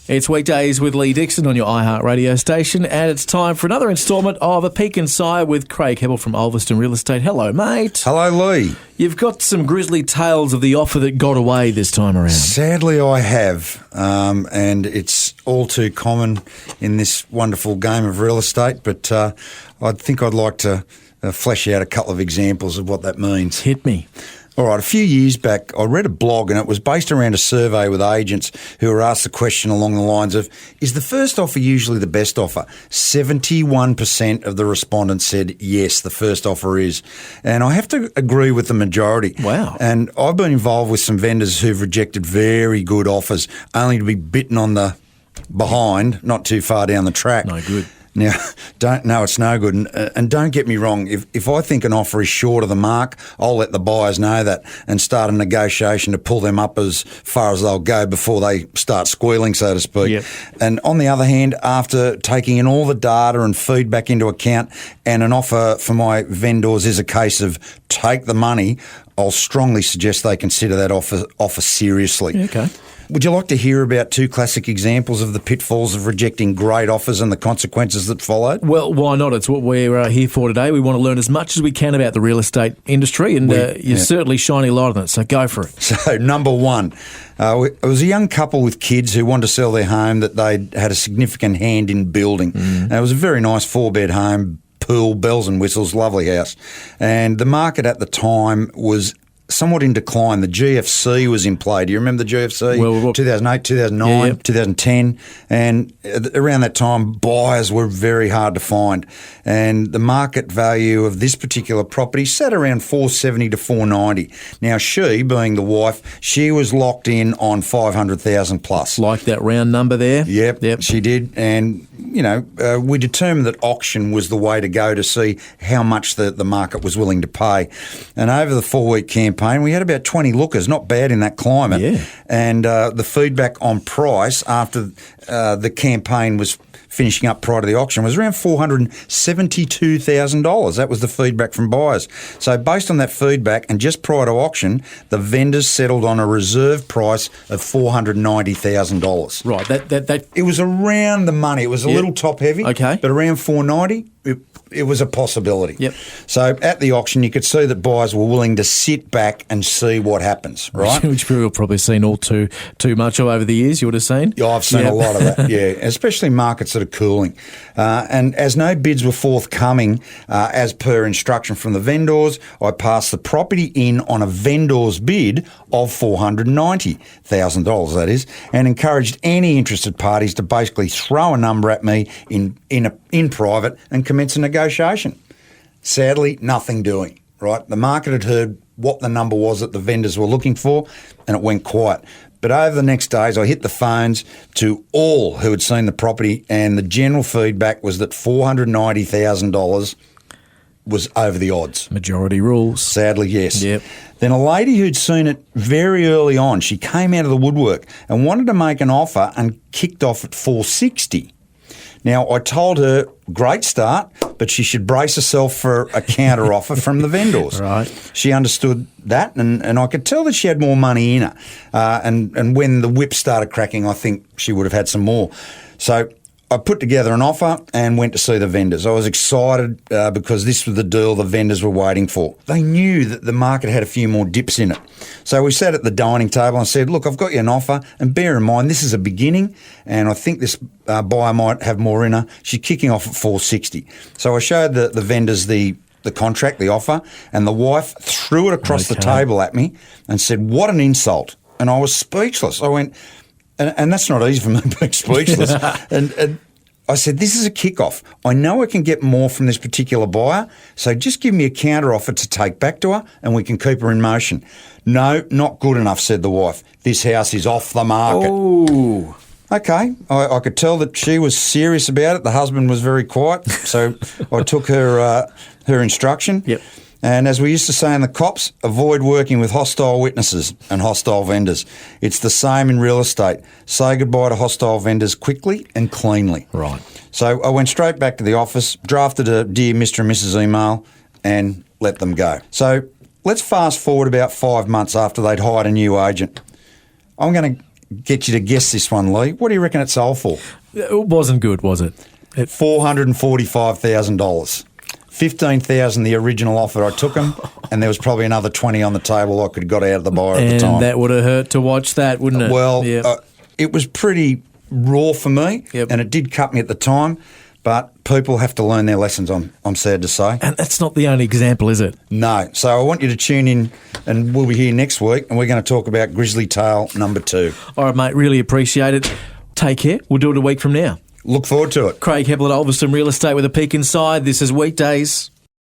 It's weekdays with Lee Dixon on your iHeart radio station, and it's time for another instalment of A Peek Inside with Craig Hebel from Ulverston Real Estate. Hello, mate. Hello, Lee. You've got some grisly tales of the offer that got away this time around. Sadly, I have, and it's all too common in this wonderful game of real estate, but I think I'd like to flesh out a couple of examples of what that means. Hit me. All right, a few years back, I read a blog and it was based around a survey with agents who were asked the question along the lines of, is the first offer usually the best offer? 71% of the respondents said, yes, the first offer is. And I have to agree with the majority. Wow. And I've been involved with some vendors who've rejected very good offers only to be bitten on the behind, not too far down the track. No good. Now, it's no good. And don't get me wrong, if I think an offer is short of the mark, I'll let the buyers know that and start a negotiation to pull them up as far as they'll go before they start squealing, so to speak. Yep. And on the other hand, after taking in all the data and feedback into account, and an offer for my vendors is a case of take the money, I'll strongly suggest they consider that offer seriously. Okay. Would you like to hear about two classic examples of the pitfalls of rejecting great offers and the consequences that followed? Well, why not? It's what we're here for today. We want to learn as much as we can about the real estate industry, and you're certainly shining a light on it, so go for it. So, number one, it was a young couple with kids who wanted to sell their home that they'd had a significant hand in building. And it was a very nice 4-bed home, pool, bells and whistles, lovely house. And the market at the time was somewhat in decline. The GFC was in play. Do you remember the GFC? Well, 2008, 2009, 2010. And around that time, buyers were very hard to find. And the market value of this particular property sat around $470,000 to $490,000. Now, she, being the wife, she was locked in on $500,000 plus. Like that round number there? Yep, she did. And, we determined that auction was the way to go to see how much the market was willing to pay. And over the 4-week campaign, we had about 20 lookers, not bad in that climate. Yeah. And the feedback on price after the campaign was finishing up prior to the auction was around $472,000. That was the feedback from buyers. So based on that feedback and just prior to auction, the vendors settled on a reserve price of $490,000. Right. That It was around the money. It was a little top heavy. Okay. But around $490,000, it was a possibility. Yep. So at the auction, you could see that buyers were willing to sit back and see what happens, right? Which we've probably seen all too much of over the years, you would have seen. Yeah, I've seen a lot of that, especially markets that are cooling. And as no bids were forthcoming, as per instruction from the vendors, I passed the property in on a vendor's bid of $490,000, that is, and encouraged any interested parties to basically throw a number at me in private and commence a negotiation. Sadly, nothing doing, right? The market had heard what the number was that the vendors were looking for, and it went quiet. But over the next days, I hit the phones to all who had seen the property, and the general feedback was that $490,000 was over the odds. Majority rules. Sadly, yes. Yep. Then a lady who'd seen it very early on, she came out of the woodwork and wanted to make an offer and kicked off at $460,000. Now, I told her, great start, but she should brace herself for a counter offer from the vendors. Right. She understood that, and I could tell that she had more money in her. And when the whip started cracking, I think she would have had some more. So I put together an offer and went to see the vendors. I was excited because this was the deal the vendors were waiting for. They knew that the market had a few more dips in it. So we sat at the dining table and said, look, I've got you an offer, and bear in mind, this is a beginning, and I think this buyer might have more in her. She's kicking off at $460,000. So I showed the vendors the contract, the offer, and the wife threw it across the table at me and said, what an insult. And I was speechless. I went... And that's not easy for me being speechless. and I said, this is a kickoff. I know I can get more from this particular buyer, so just give me a counter offer to take back to her and we can keep her in motion. No, not good enough, said the wife. This house is off the market. Oh. Okay, I could tell that she was serious about it. The husband was very quiet, so I took her instruction. Yep. And as we used to say in the cops, avoid working with hostile witnesses and hostile vendors. It's the same in real estate. Say goodbye to hostile vendors quickly and cleanly. Right. So I went straight back to the office, drafted a Dear Mr. and Mrs. email and let them go. So let's fast forward about 5 months after they'd hired a new agent. I'm going to get you to guess this one, Lee. What do you reckon it sold for? It wasn't good, was it? $445,000. 15,000 the original offer I took him, and there was probably another 20 on the table I could have got out of the buyer at the time. And that would have hurt to watch that, wouldn't it? Well, it was pretty raw for me, and it did cut me at the time. But people have to learn their lessons, I'm sad to say. And that's not the only example, is it? No. So I want you to tune in, and we'll be here next week, and we're going to talk about Grizzly Tale number 2. All right, mate, really appreciate it. Take care. We'll do it a week from now. Look forward to it. Craig Heppel at Ulverston Real Estate with a peek inside. This is Weekdays.